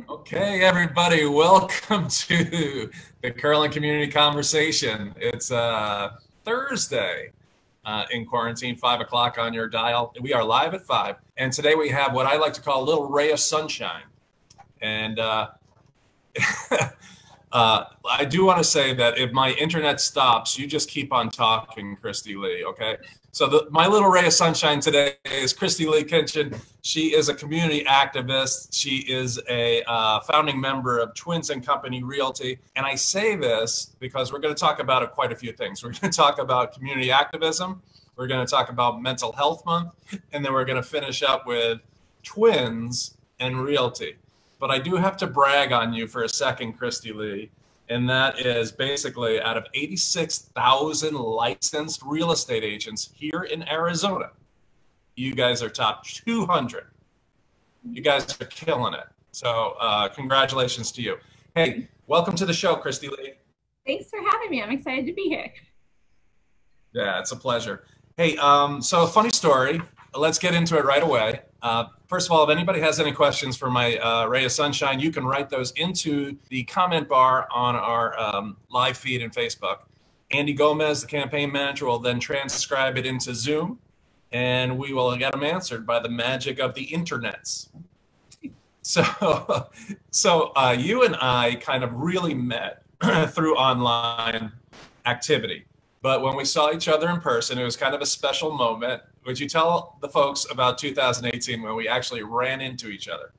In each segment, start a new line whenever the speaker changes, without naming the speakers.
Okay, everybody, welcome to the Curling Community Conversation. It's Thursday in quarantine, 5 o'clock on your dial. We are live at 5, and today we have what I like to call a little ray of sunshine. And I do want to say that if my internet stops, you just keep on talking, Christie Lee, okay? So my little ray of sunshine today is Christie Lee Kinchen. She is a community activist. She is a founding member of Twins and Company Realty. And I say this because we're going to talk about quite a few things. We're going to talk about community activism. We're going to talk about Mental Health Month. And then we're going to finish up with Twins and Realty. But I do have to brag on you for a second, Christie Lee. And that is basically out of 86,000 licensed real estate agents here in Arizona, you guys are top 200. You guys are killing it. So congratulations to you. Hey, welcome to the show, Christie Lee.
Thanks for having me. I'm excited to be here.
Yeah, it's a pleasure. Hey, so funny story. Let's get into it right away. First of all, if anybody has any questions for my Ray of Sunshine, you can write those into the comment bar on our live feed in Facebook. Andy Gomez, the campaign manager, will then transcribe it into Zoom, and we will get them answered by the magic of the internets. So you and I kind of really met through online activity. But when we saw each other in person, it was kind of a special moment. Would you tell the folks about 2018 when we actually ran into each other?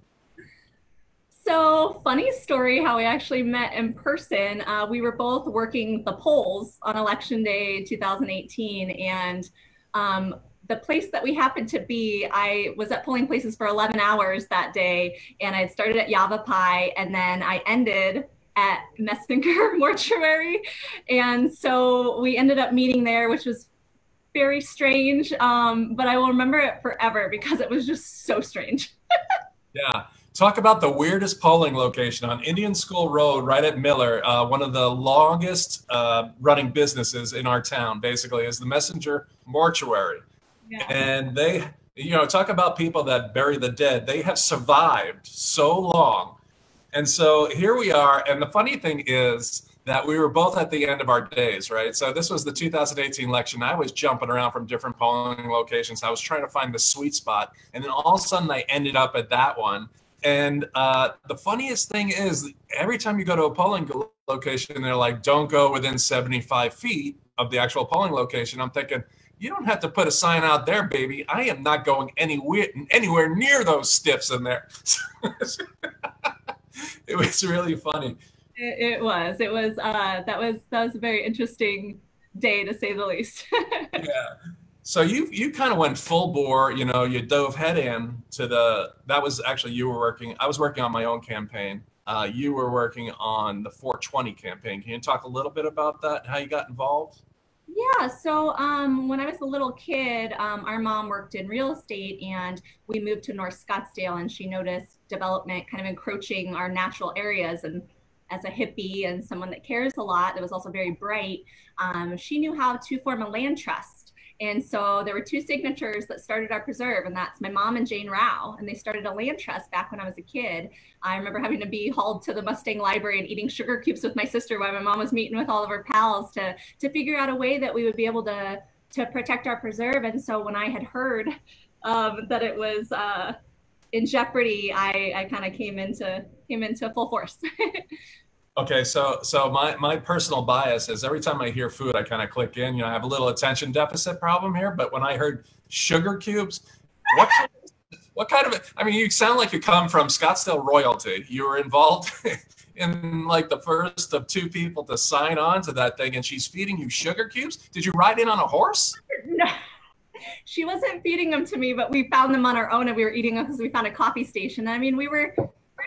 So, funny story how we actually met in person. We were both working the polls on Election Day 2018. And the place that we happened to be, I was at polling places for 11 hours that day. And I started at Yavapai, and then I ended at Messfinger Mortuary. And so we ended up meeting there, which was very strange, but I will remember it forever because it was just so strange.
Yeah. Talk about the weirdest polling location on Indian School Road, right at Miller. One of the longest running businesses in our town, basically, is the Messenger Mortuary.
Yeah.
And they, talk about people that bury the dead. They have survived so long. And so here we are. And the funny thing is that we were both at the end of our days, right? So this was the 2018 election. I was jumping around from different polling locations. I was trying to find the sweet spot. And then all of a sudden I ended up at that one. And the funniest thing is every time you go to a polling location, they're like, don't go within 75 feet of the actual polling location. I'm thinking, you don't have to put a sign out there, baby. I am not going anywhere near those stiffs in there. It was really funny.
It was. That was a very interesting day, to say the least.
Yeah. So you kind of went full bore, you dove head in to that was actually, I was working on my own campaign. You were working on the 420 campaign. Can you talk a little bit about that, how you got involved?
Yeah, so when I was a little kid, our mom worked in real estate, and we moved to North Scottsdale, and she noticed development kind of encroaching our natural areas. And as a hippie and someone that cares a lot, that was also very bright, she knew how to form a land trust. And so there were two signatures that started our preserve, and that's my mom and Jane Rao. And they started a land trust back when I was a kid. I remember having to be hauled to the Mustang Library and eating sugar cubes with my sister while my mom was meeting with all of her pals to figure out a way that we would be able to protect our preserve. And so when I had heard that it was in jeopardy, I kind of came into full force.
Okay, so my personal bias is every time I hear food, I kind of click in. I have a little attention deficit problem here, but when I heard sugar cubes, what kind of, I mean, you sound like you come from Scottsdale royalty. You were involved in like the first of two people to sign on to that thing, and she's feeding you sugar cubes. Did you ride in on a horse?
No, she wasn't feeding them to me, but we found them on our own, and we were eating them because we found a coffee station. I mean, we're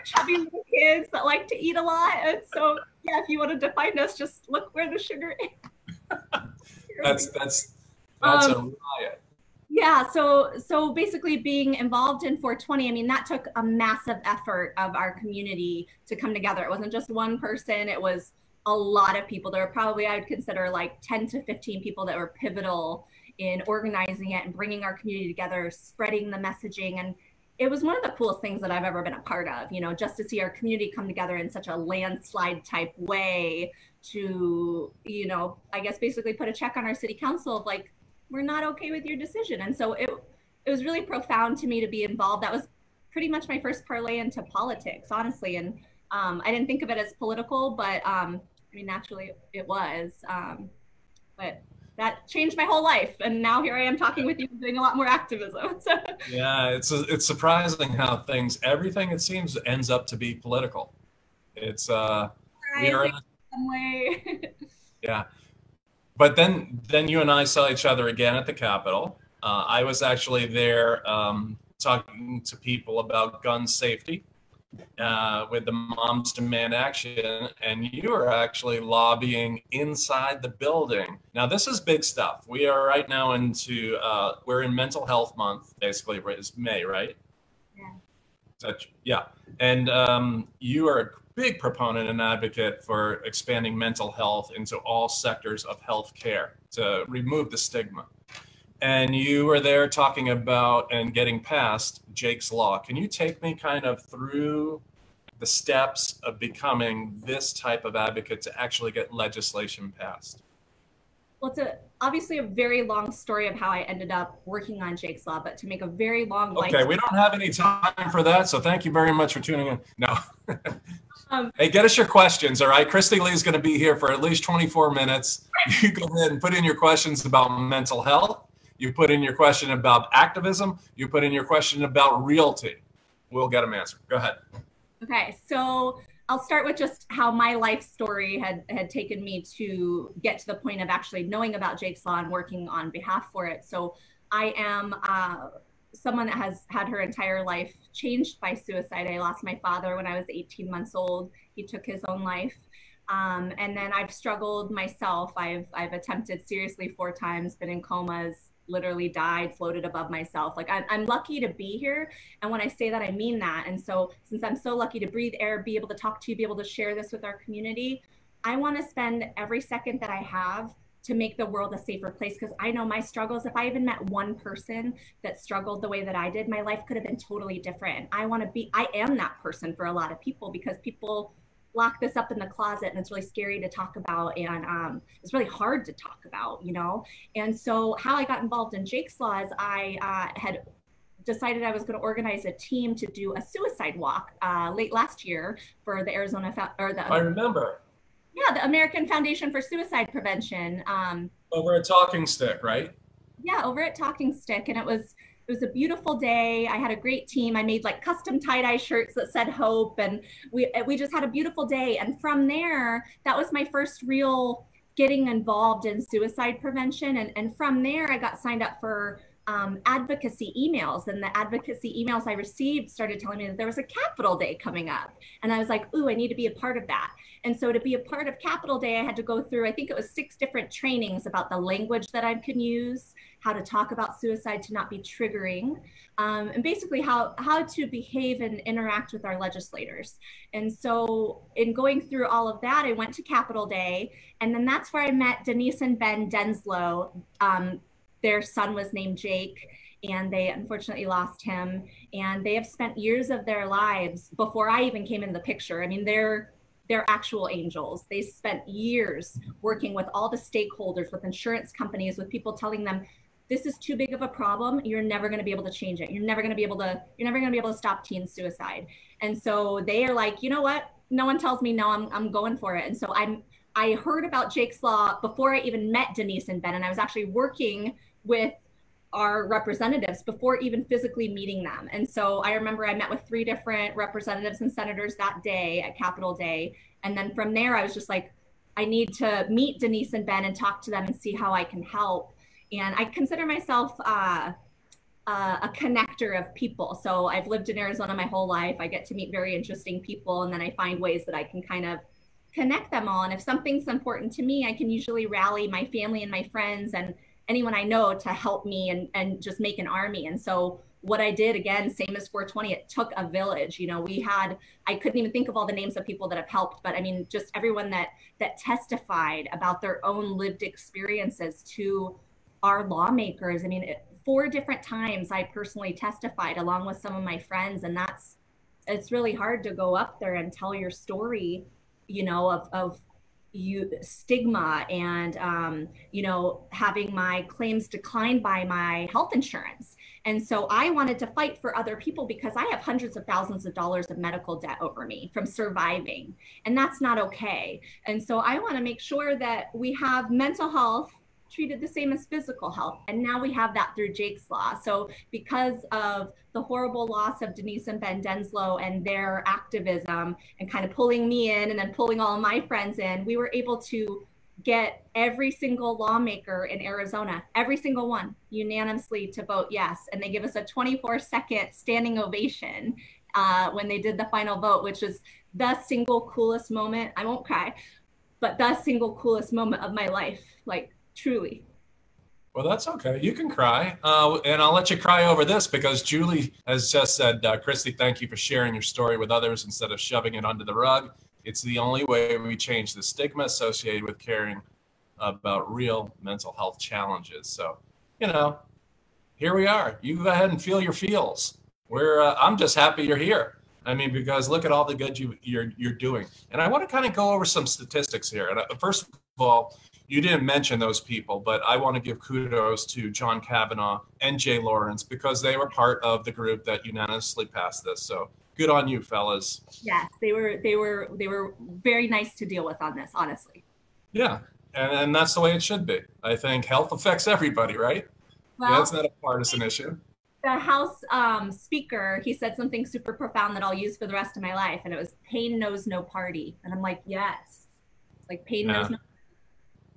chubby little kids that like to eat a lot. And so, yeah, if you wanted to find us, just look where the sugar is.
That's a riot.
Yeah, so basically being involved in 420, I mean, that took a massive effort of our community to come together. It wasn't just one person, it was a lot of people. There were probably, I would consider, like 10 to 15 people that were pivotal in organizing it and bringing our community together, spreading the messaging. it was one of the coolest things that I've ever been a part of, you know, just to see our community come together in such a landslide type way to, you know, I guess basically put a check on our city council of like, we're not okay with your decision. And so it was really profound to me to be involved. That was pretty much my first parlay into politics, honestly. And I didn't think of it as political, but I mean, naturally it was. But that changed my whole life, and now here I am talking with you, doing a lot more activism. So.
Yeah, it's surprising how everything it seems ends up to be political. It's we are in
some way.
yeah, but then you and I saw each other again at the Capitol. I was actually there talking to people about gun safety with the Moms Demand Action, and you are actually lobbying inside the building. Now, this is big stuff. We are right now we're in Mental Health Month, basically, it's May, right?
Yeah.
Yeah. And you are a big proponent and advocate for expanding mental health into all sectors of healthcare to remove the stigma. And you were there talking about and getting past Jake's Law. Can you take me kind of through the steps of becoming this type of advocate to actually get legislation passed?
Well, it's obviously a very long story of how I ended up working on Jake's Law, but to make a very long
Okay, we don't have any time for that, so thank you very much for tuning in. No. Hey, get us your questions, all right? Christie Lee is going to be here for at least 24 minutes. You go ahead and put in your questions about mental health. You put in your question about activism. You put in your question about realty. We'll get them answered. Go ahead.
Okay, so I'll start with just how my life story had taken me to get to the point of actually knowing about Jake's Law and working on behalf for it. So I am someone that has had her entire life changed by suicide. I lost my father when I was 18 months old. He took his own life. And then I've struggled myself. I've attempted seriously 4 times, been in comas, literally died, floated above myself. Like I'm lucky to be here. And when I say that, I mean that. And so since I'm so lucky to breathe air, be able to talk to you, be able to share this with our community, I want to spend every second that I have to make the world a safer place. Because I know my struggles, if I even met one person that struggled the way that I did, my life could have been totally different. I am that person for a lot of people, because people lock this up in the closet and it's really scary to talk about, and it's really hard to talk about, you know. And so how I got involved in Jake's Law is I had decided I was going to organize a team to do a suicide walk late last year for the
I remember.
Yeah, the American Foundation for Suicide Prevention.
Over at Talking Stick, right?
Yeah, over at Talking Stick, and it was a beautiful day. I had a great team. I made like custom tie-dye shirts that said hope, and we just had a beautiful day. And from there, that was my first real getting involved in suicide prevention. And from there, I got signed up for advocacy emails, and the advocacy emails I received started telling me that there was a Capitol Day coming up. And I was like, ooh, I need to be a part of that. And so to be a part of Capitol Day, I had to go through, I think it was 6 different trainings about the language that I can use, how to talk about suicide to not be triggering, and basically how to behave and interact with our legislators. And so in going through all of that, I went to Capitol Day, and then that's where I met Denise and Ben Denslow. Their son was named Jake, and they unfortunately lost him. And they have spent years of their lives before I even came in the picture. I mean, they're actual angels. They spent years working with all the stakeholders, with insurance companies, with people telling them, this is too big of a problem. You're never going to be able to change it. You're never going to be able to stop teen suicide. And so they are like, you know what? No one tells me no, I'm going for it. And so I heard about Jake's Law before I even met Denise and Ben. And I was actually working with our representatives before even physically meeting them. And so I remember I met with 3 different representatives and senators that day at Capitol Day. And then from there, I was just like, I need to meet Denise and Ben and talk to them and see how I can help. And I consider myself a connector of people. So I've lived in Arizona my whole life. I get to meet very interesting people, and then I find ways that I can kind of connect them all. And if something's important to me, I can usually rally my family and my friends and anyone I know to help me and just make an army. And so what I did, again, same as 420, it took a village. You know, I couldn't even think of all the names of people that have helped, but I mean, just everyone that testified about their own lived experiences to our lawmakers. I mean, 4 different times I personally testified along with some of my friends, and it's really hard to go up there and tell your story, of you stigma and having my claims declined by my health insurance. And so I wanted to fight for other people because I have hundreds of thousands of dollars of medical debt over me from surviving, and that's not okay. And so I want to make sure that we have mental health treated the same as physical health. And now we have that through Jake's Law. So because of the horrible loss of Denise and Ben Denslow and their activism and kind of pulling me in and then pulling all of my friends in, we were able to get every single lawmaker in Arizona, every single one, unanimously to vote yes. And they give us a 24-second standing ovation when they did the final vote, which is the single coolest moment. I won't cry, but the single coolest moment of my life. Like, truly.
Well, that's okay. You can cry. And I'll let you cry over this because Julie has just said, Christy, thank you for sharing your story with others instead of shoving it under the rug. It's the only way we change the stigma associated with caring about real mental health challenges. So, here we are. You go ahead and feel your feels. I'm just happy you're here. I mean, because look at all the good you're doing. And I want to kind of go over some statistics here. And first of all, you didn't mention those people, but I want to give kudos to John Kavanaugh and Jay Lawrence because they were part of the group that unanimously passed this. So good on you, fellas.
Yes, they were very nice to deal with on this, honestly.
Yeah, and that's the way it should be. I think health affects everybody, right?
Well,
yeah, it's not a partisan issue.
The House Speaker, he said something super profound that I'll use for the rest of my life, and it was "Pain knows no party," and I'm like, yes, it's like pain knows no.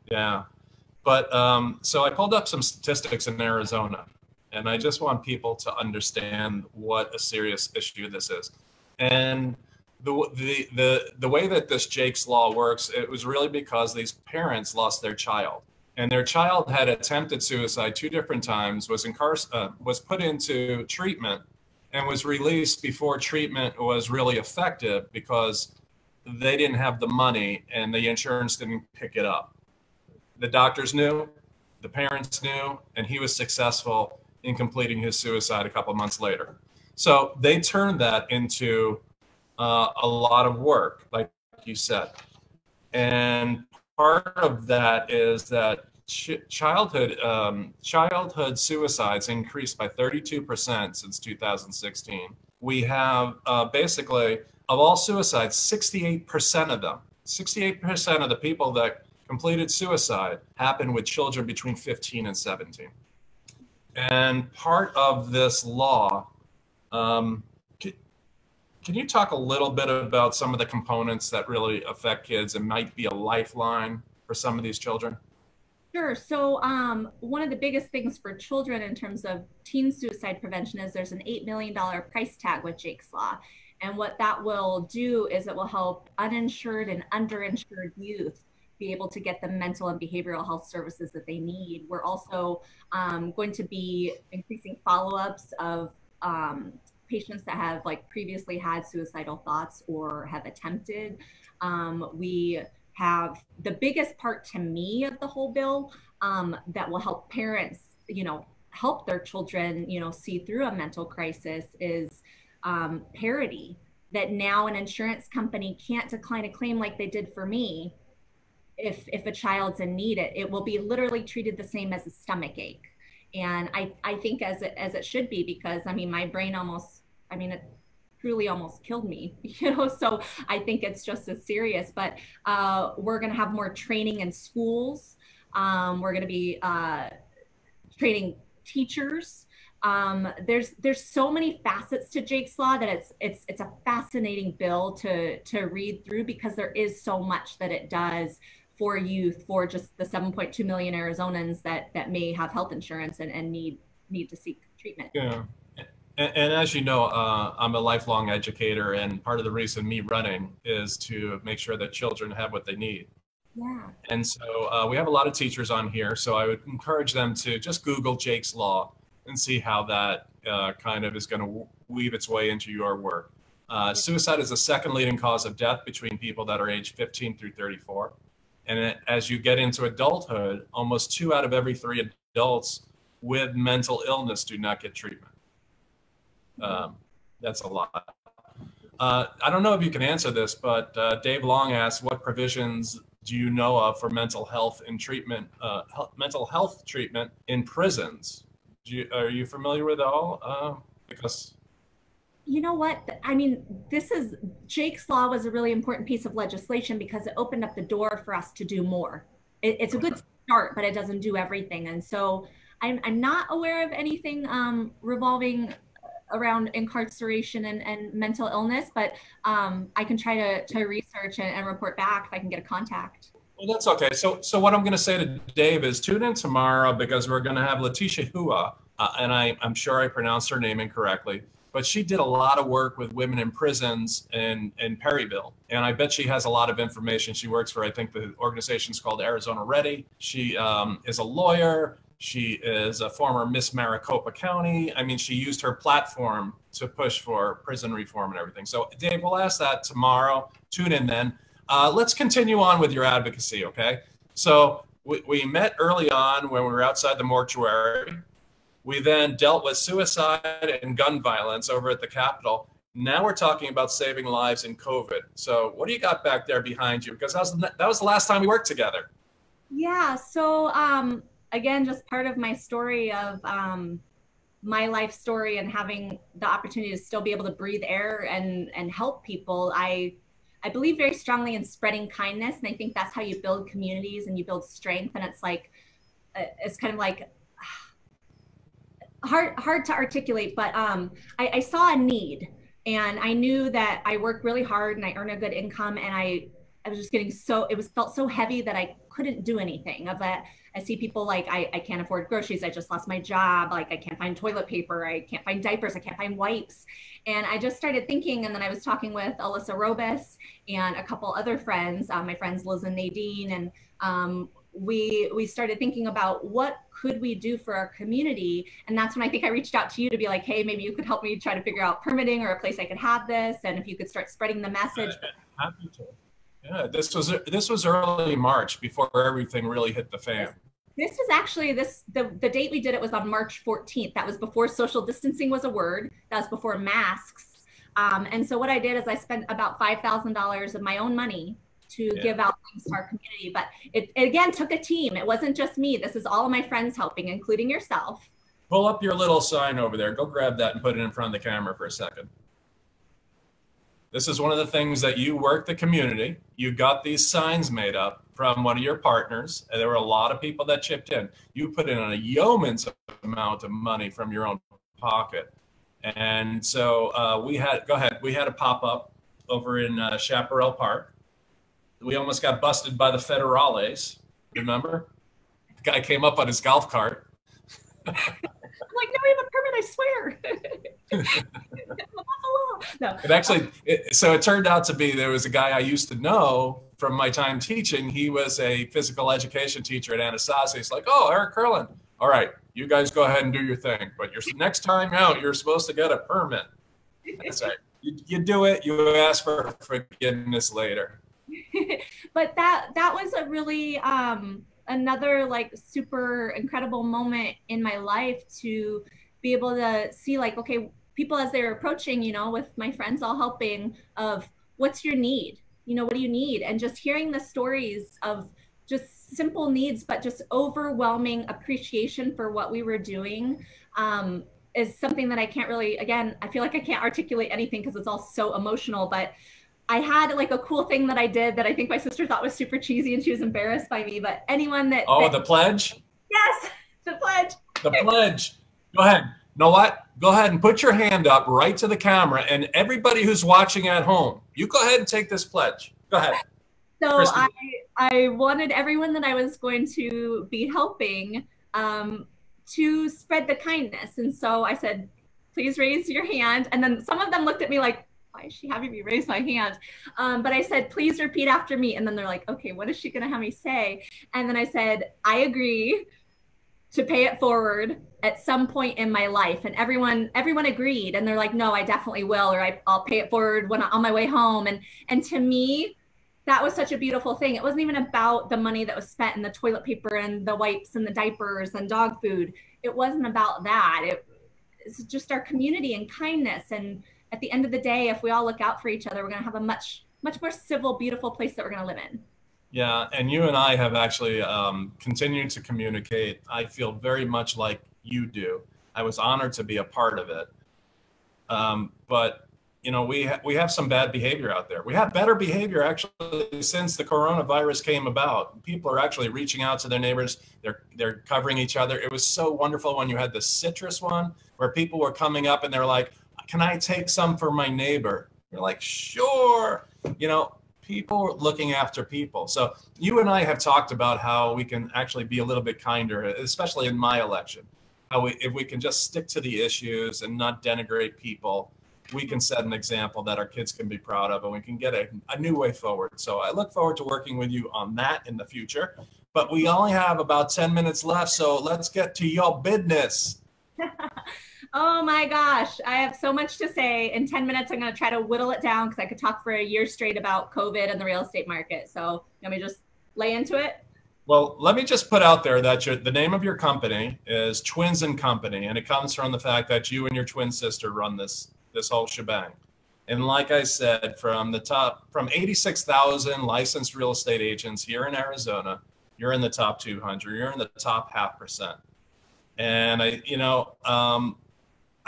Yeah, but so I pulled up some statistics in Arizona, and I just want people to understand what a serious issue this is. And the way that this Jake's Law works, it was really because these parents lost their child, and their child had attempted suicide 2 different times, was put into treatment, and was released before treatment was really effective because they didn't have the money and the insurance didn't pick it up. The doctors knew, the parents knew, and he was successful in completing his suicide a couple of months later. So they turned that into a lot of work, like you said. And part of that is that childhood suicides increased by 32% since 2016. We have basically, of all suicides, 68% of them, 68% of the people that completed suicide happened with children between 15 and 17. And part of this law, can you talk a little bit about some of the components that really affect kids and might be a lifeline for some of these children?
Sure. So one of the biggest things for children in terms of teen suicide prevention is there's an $8 million price tag with Jake's Law. And what that will do is it will help uninsured and underinsured youth be able to get the mental and behavioral health services that they need. We're also going to be increasing follow-ups of patients that have previously had suicidal thoughts or have attempted. We have the biggest part to me of the whole bill that will help parents, help their children, see through a mental crisis is parity. That now an insurance company can't decline a claim like they did for me if a child's in need. It will be literally treated the same as a stomach ache. And I think as it should be, because my brain it truly almost killed me, so I think it's just as serious. But we're going to have more training in schools. We're going to be training teachers. There's so many facets to Jake's Law that it's a fascinating bill to read through, because there is so much that it does for youth, for just the 7.2 million Arizonans that may have health insurance and need to seek treatment.
Yeah. And as you know, I'm a lifelong educator, and part of the reason me running is to make sure that children have what they need.
Yeah.
And so we have a lot of teachers on here, so I would encourage them to just Google Jake's Law and see how that kind of is going to weave its way into your work. Suicide is the second leading cause of death between people that are aged 15 through 34. And as you get into adulthood, almost 2 out of every 3 adults with mental illness do not get treatment. That's a lot. I don't know if you can answer this, but Dave Long asked, what provisions do you know of for mental health in treatment, mental health treatment in prisons? Are you familiar with it all? Because
You know what? I mean, Jake's Law was a really important piece of legislation because it opened up the door for us to do more. It's a good start, but it doesn't do everything. And so I'm not aware of anything revolving around incarceration and mental illness, but I can try to research and report back if I can get a contact.
well, that's okay. So what I'm going to say to Dave is tune in tomorrow because we're going to have Letitia Hua, and I'm sure I pronounced her name incorrectly, but she did a lot of work with women in prisons in Perryville. And I bet she has a lot of information. She works for, I think the organization's called Arizona Ready. She is a lawyer. She is a former Miss Maricopa County. I mean, she used her platform to push for prison reform and everything. So Dave, we'll ask that tomorrow. Tune in then. Let's continue on with your advocacy, okay? So we met early on when we were outside the mortuary. We then dealt with suicide and gun violence over at the Capitol. Now we're talking about saving lives in COVID. So what do you got back there behind you? Because that was the last time we worked together.
Yeah. So again, just part of my story of my life story and having the opportunity to still be able to breathe air and help people. I believe very strongly in spreading kindness. And I think that's how you build communities and you build strength. And it's like, it's kind of like, hard to articulate, but I saw a need and I knew that I worked really hard and I earned a good income and I was just getting felt so heavy that I couldn't do anything of that. I see people like, I can't afford groceries. I just lost my job. Like I can't find toilet paper. I can't find diapers. I can't find wipes. And I just started thinking, and then I was talking with Alyssa Robus and a couple other friends, my friends Liz and Nadine, and we started thinking about what could we do for our community. And that's when I think I reached out to you to be like, hey, maybe you could help me try to figure out permitting or a place I could have this. And if you could start spreading the message.
Happy to. Yeah, this was early March before everything really hit the fan.
This was actually the date we did it was on March 14th. That was before social distancing was a word. That was before masks. And so what I did is I spent about $5,000 of my own money to give out things to our community. But it again took a team. It wasn't just me. This is all of my friends helping, including yourself.
Pull up your little sign over there. Go grab that and put it in front of the camera for a second. This is one of the things that you work the community. You got these signs made up from one of your partners. And there were a lot of people that chipped in. You put in a yeoman's amount of money from your own pocket. And so we had a pop-up over in Chaparral Park. We almost got busted by the federales. Remember? The guy came up on his golf cart.
I'm like, no, I have a permit, I swear. No.
So it turned out to be, there was a guy I used to know from my time teaching. He was a physical education teacher at Anasazi. He's like, oh, Eric Curlin. All right, you guys go ahead and do your thing. But next time out, you're supposed to get a permit. That's right. You do it, you ask for forgiveness later.
But that was a really another like super incredible moment in my life to be able to see like, okay, people as they're approaching, you know, with my friends all helping of what's your need? You know, what do you need? And just hearing the stories of just simple needs, but just overwhelming appreciation for what we were doing is something that I can't really, again, I feel like I can't articulate anything because it's all so emotional, but I had like a cool thing that I did that I think my sister thought was super cheesy and she was embarrassed by me, but anyone that—
Oh, the pledge?
Yes, the pledge.
The pledge. Go ahead. You know what? Go ahead and put your hand up right to the camera, and everybody who's watching at home, you go ahead and take this pledge. Go ahead.
So I wanted everyone that I was going to be helping to spread the kindness. And so I said, please raise your hand. And then some of them looked at me like, why is she having me raise my hand? But I said, please repeat after me. And then they're like, okay, what is she going to have me say? And then I said, I agree to pay it forward at some point in my life. And everyone agreed. And they're like, no, I definitely will, or I'll pay it forward when on my way home. And to me, that was such a beautiful thing. It wasn't even about the money that was spent in the toilet paper and the wipes and the diapers and dog food. It wasn't about that. It's just our community and kindness. And at the end of the day, if we all look out for each other, we're going to have a much more civil, beautiful place that we're going to live in.
Yeah, and you and I have actually continued to communicate. I feel very much like you do. I was honored to be a part of it. But you know, we have some bad behavior out there. We have better behavior actually since the coronavirus came about. People are actually reaching out to their neighbors. They're covering each other. It was so wonderful when you had the citrus one where people were coming up and they're like, "Can I take some for my neighbor?" You're like, "Sure." You know, people looking after people. So you and I have talked about how we can actually be a little bit kinder, especially in my election. If we can just stick to the issues and not denigrate people, we can set an example that our kids can be proud of, and we can get a new way forward. So I look forward to working with you on that in the future. But we only have about 10 minutes left, so let's get to your business.
Oh my gosh, I have so much to say. In 10 minutes, I'm going to try to whittle it down because I could talk for a year straight about COVID and the real estate market. So let me just lay into it.
Well, let me just put out there that the name of your company is Twins and Company, and it comes from the fact that you and your twin sister run this whole shebang. And like I said, from 86,000 licensed real estate agents here in Arizona, you're in the top 200. You're in the top 0.5%. And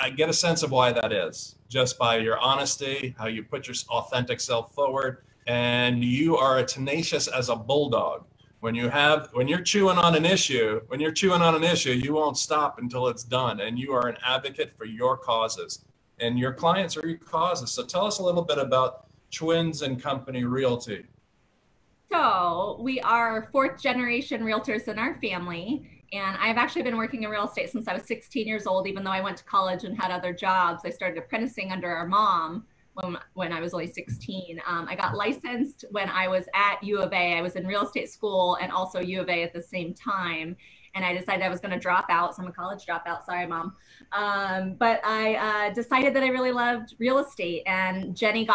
I get a sense of why that is, just by your honesty, how you put your authentic self forward, and you are tenacious as a bulldog. When you're chewing on an issue, you won't stop until it's done, and you are an advocate for your causes, and your clients are your causes. So tell us a little bit about Twins and Company Realty.
So we are fourth generation realtors in our family. And I've actually been working in real estate since I was 16 years old, even though I went to college and had other jobs. I started apprenticing under our mom when I was only 16. I got licensed when I was at U of A. I was in real estate school and also U of A at the same time. And I decided I was going to drop out. So I'm a college dropout. Sorry, Mom. But I decided that I really loved real estate. And Jenny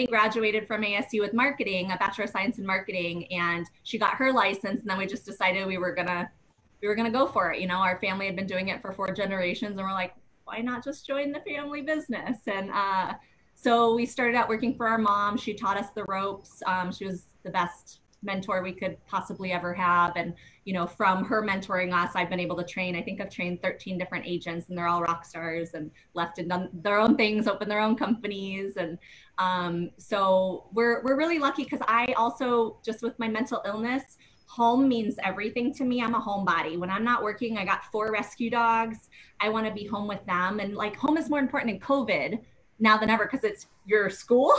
graduated from ASU with marketing, a Bachelor of Science in Marketing. And she got her license. And then we just decided we were going to go for it. You know, our family had been doing it for 4 generations, and we're like, why not just join the family business? And so we started out working for our mom. She taught us the ropes. She was the best mentor we could possibly ever have. And, you know, from her mentoring us, I've been able to train, I think I've trained 13 different agents, and they're all rock stars and left and done their own things, opened their own companies. And so we're really lucky because I also, just with my mental illness, home means everything to me. I'm a homebody. When I'm not working, I got 4 rescue dogs. I want to be home with them. And like, home is more important in COVID now than ever because it's your school,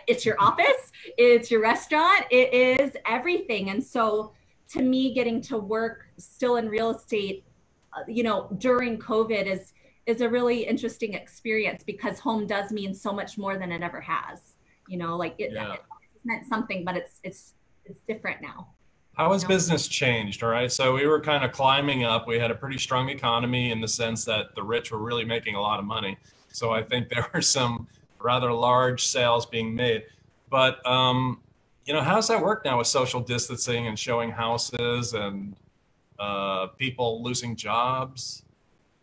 it's your office, it's your restaurant, it is everything. And so to me, getting to work still in real estate, you know, during COVID is a really interesting experience because home does mean so much more than it ever has. You know, like it meant something, but it's different now.
How has business changed? All right. So we were kind of climbing up. We had a pretty strong economy in the sense that the rich were really making a lot of money. So I think there were some rather large sales being made. But, you know, how's that work now with social distancing and showing houses and people losing jobs?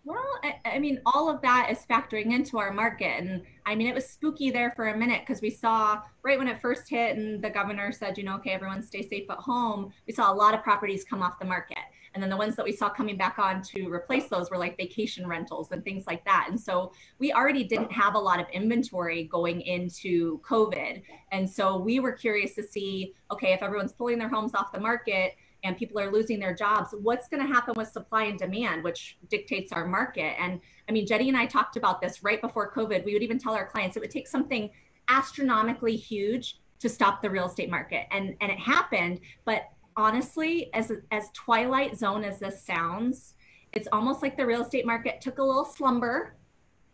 Well, I mean, all of that is factoring into our market. And I mean, it was spooky there for a minute because we saw right when it first hit and the governor said, you know, okay, everyone stay safe at home. We saw a lot of properties come off the market. And then the ones that we saw coming back on to replace those were like vacation rentals and things like that. And so we already didn't have a lot of inventory going into COVID. And so we were curious to see, okay, if everyone's pulling their homes off the market and people are losing their jobs, what's going to happen with supply and demand, which dictates our market. And I mean, Jenny and I talked about this right before COVID. We would even tell our clients it would take something astronomically huge to stop the real estate market. And it happened. But honestly, as twilight zone as this sounds, it's almost like the real estate market took a little slumber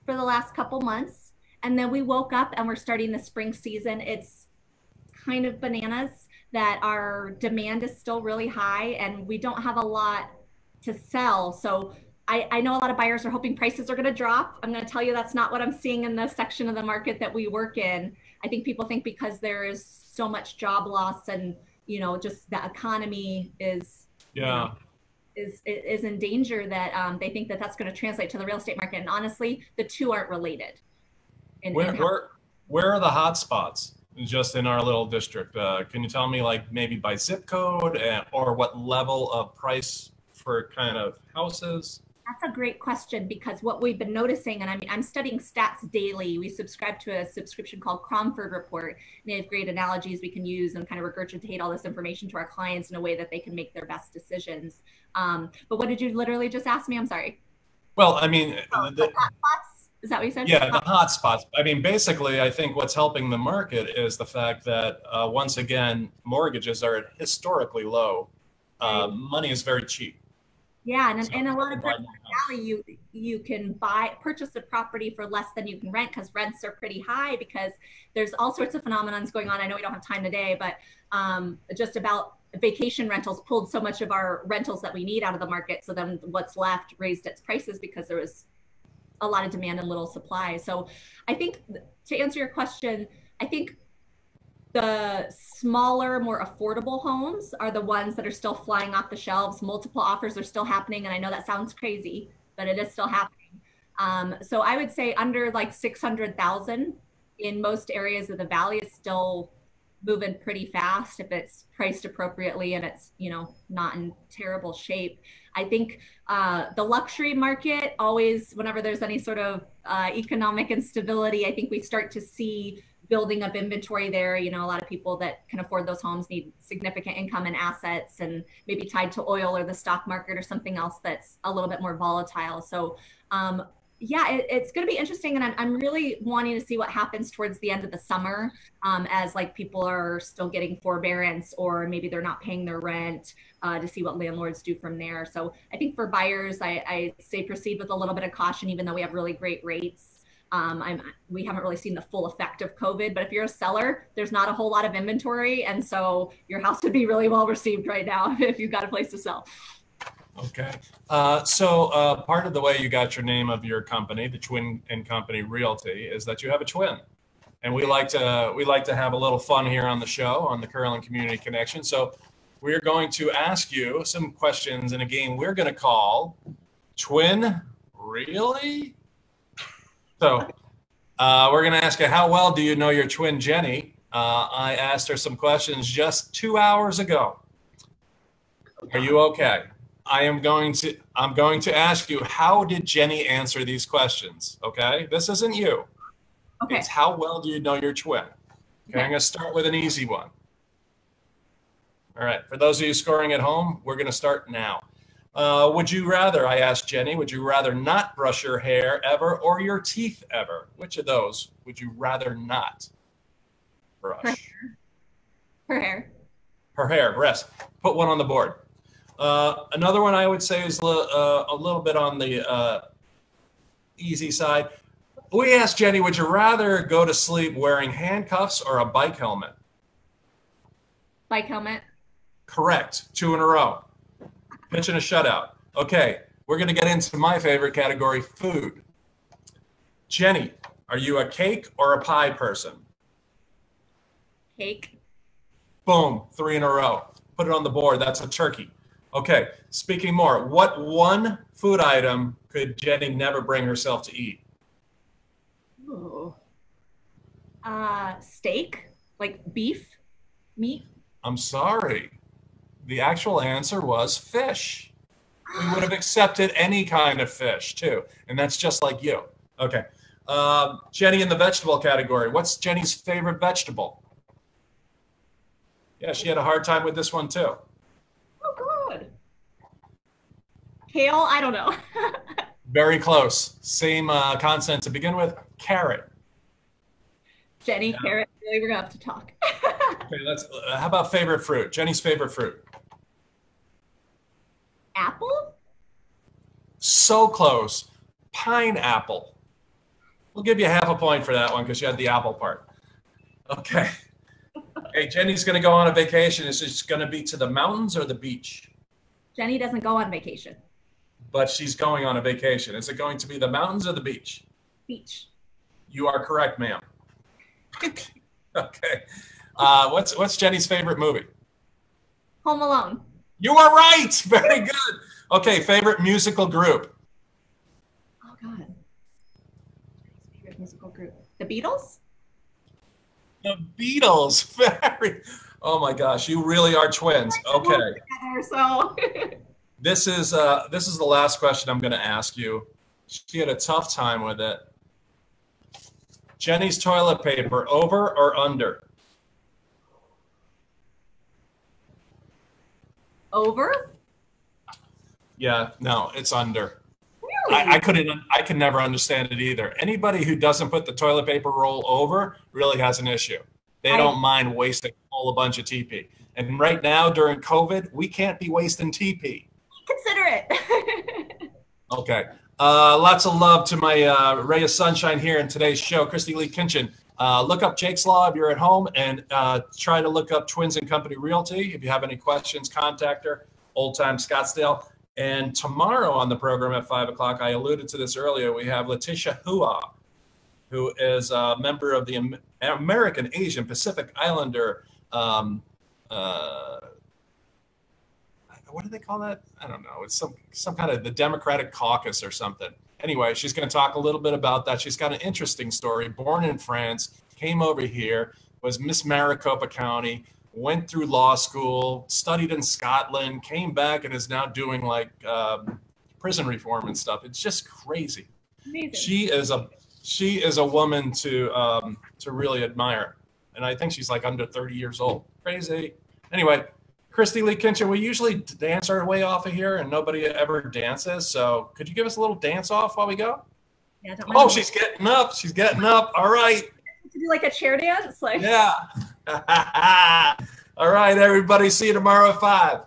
for the last couple months. And then we woke up and we're starting the spring season. It's kind of bananas that our demand is still really high and we don't have a lot to sell. So I know a lot of buyers are hoping prices are going to drop. I'm going to tell you that's not what I'm seeing in the section of the market that we work in. I think people think because there is so much job loss and, you know, just the economy is, you know, is in danger that they think that that's going to translate to the real estate market. And honestly, the two aren't related.
Where are the hot spots just in our little district? Can you tell me, like, maybe by zip code or what level of price for kind of houses?
That's a great question, because what we've been noticing, and I mean, I'm studying stats daily. We subscribe to a subscription called Cromford Report, and they have great analogies we can use and kind of regurgitate all this information to our clients in a way that they can make their best decisions. But what did you literally just ask me? I'm sorry.
Well, I mean,
The hot spots? Is that what you said?
yeah, the hot spots. I mean, basically, I think what's helping the market is the fact that once again, mortgages are historically low. Money is very cheap.
Yeah, and a lot of times in the valley, you can purchase a property for less than you can rent, because rents are pretty high, because there's all sorts of phenomenons going on. I know we don't have time today, but just about vacation rentals pulled so much of our rentals that we need out of the market. So then what's left raised its prices because there was a lot of demand and little supply. So I think, to answer your question, I think the smaller, more affordable homes are the ones that are still flying off the shelves. Multiple offers are still happening. And I know that sounds crazy, but it is still happening. So I would say under like 600,000 in most areas of the valley is still moving pretty fast if it's priced appropriately and it's, you know, not in terrible shape. I think the luxury market always, whenever there's any sort of economic instability, I think we start to see building up inventory there. You know, a lot of people that can afford those homes need significant income and assets, and maybe tied to oil or the stock market or something else that's a little bit more volatile. So yeah, it's going to be interesting. And I'm really wanting to see what happens towards the end of the summer, as like people are still getting forbearance, or maybe they're not paying their rent, to see what landlords do from there. So I think for buyers, I say proceed with a little bit of caution, even though we have really great rates. We haven't really seen the full effect of COVID, but if you're a seller, there's not a whole lot of inventory. And so your house would be really well received right now if you've got a place to sell.
Okay. So part of the way you got your name of your company, the Twin and Company Realty, is that you have a twin. And we like to have a little fun here on the show, on the Curlin Community Connection. So we're going to ask you some questions in a game we're going to call Twin Really? So we're going to ask you, how well do you know your twin, Jenny? I asked her some questions just 2 hours ago. Are you okay? I'm going to ask you, how did Jenny answer these questions? Okay, this isn't you.
Okay.
It's how well do you know your twin? Okay, I'm going to start with an easy one. All right, for those of you scoring at home, we're going to start now. Would you rather, I asked Jenny, would you rather not brush your hair ever or your teeth ever? Which of those would you rather not brush?
Her hair.
Her hair, rest. Put one on the board. Another one I would say is a little bit on the easy side. We asked Jenny, would you rather go to sleep wearing handcuffs or a bike helmet?
Bike helmet.
Correct. 2 in a row. Pitching a shutout. Okay, we're going to get into my favorite category, food. Jenny, are you a cake or a pie person?
Cake.
Boom, 3 in a row. Put it on the board. That's a turkey. Okay, speaking more, what one food item could Jenny never bring herself to eat?
Ooh. Steak, like beef, meat.
I'm sorry. The actual answer was fish. We would have accepted any kind of fish too. And that's just like you. Okay. Jenny, in the vegetable category, what's Jenny's favorite vegetable? Yeah, she had a hard time with this one too.
Oh, good. Kale, I don't know.
Very close. Same consonant to begin with. Carrot.
Jenny, carrot. Really, we're gonna have to talk.
Okay, how about favorite fruit? Jenny's favorite fruit.
Apple?
So close. Pineapple. We'll give you half a point for that one because you had the apple part. Okay. Hey, Jenny's going to go on a vacation. Is it going to be to the mountains or the beach?
Jenny doesn't go on vacation.
but she's going on a vacation. Is it going to be the mountains or the beach?
Beach.
You are correct, ma'am. Okay. What's Jenny's favorite movie?
Home Alone.
You are right. Very good. Okay, favorite musical group?
Oh God. Favorite musical group. The Beatles?
The Beatles. Very. Oh my gosh, you really are twins. Okay.
So
This is the last question I'm going to ask you. She had a tough time with it. Jenny's toilet paper, over or under?
over?
Yeah, no, it's under.
Really?
I could never understand it either. Anybody who doesn't put the toilet paper roll over really has an issue. They don't mind wasting a whole bunch of TP. And right now during COVID, we can't be wasting TP.
Consider it.
Okay. Lots of love to my ray of sunshine here in today's show, Christie Lee Kinchen. Look up Jake's Law if you're at home, and try to look up Twins and Company Realty. If you have any questions, contact her, Old Time Scottsdale. And tomorrow on the program at 5 o'clock, I alluded to this earlier, we have Letitia Hua, who is a member of the American Asian Pacific Islander. What do they call that? I don't know. It's some kind of the Democratic Caucus or something. Anyway, she's going to talk a little bit about that. She's got an interesting story. Born in France, came over here, was Miss Maricopa County, went through law school, studied in Scotland, came back, and is now doing like prison reform and stuff. It's just crazy.
Amazing.
She is a woman to really admire, and I think she's like under 30 years old. Crazy. Anyway, Christie Lee Kinchen, we usually dance our way off of here, and nobody ever dances. So could you give us a little dance off while we go?
Yeah,
oh, she's getting up. She's getting up. All right.
To do like a chair dance, like
yeah. All right, everybody. See you tomorrow at 5.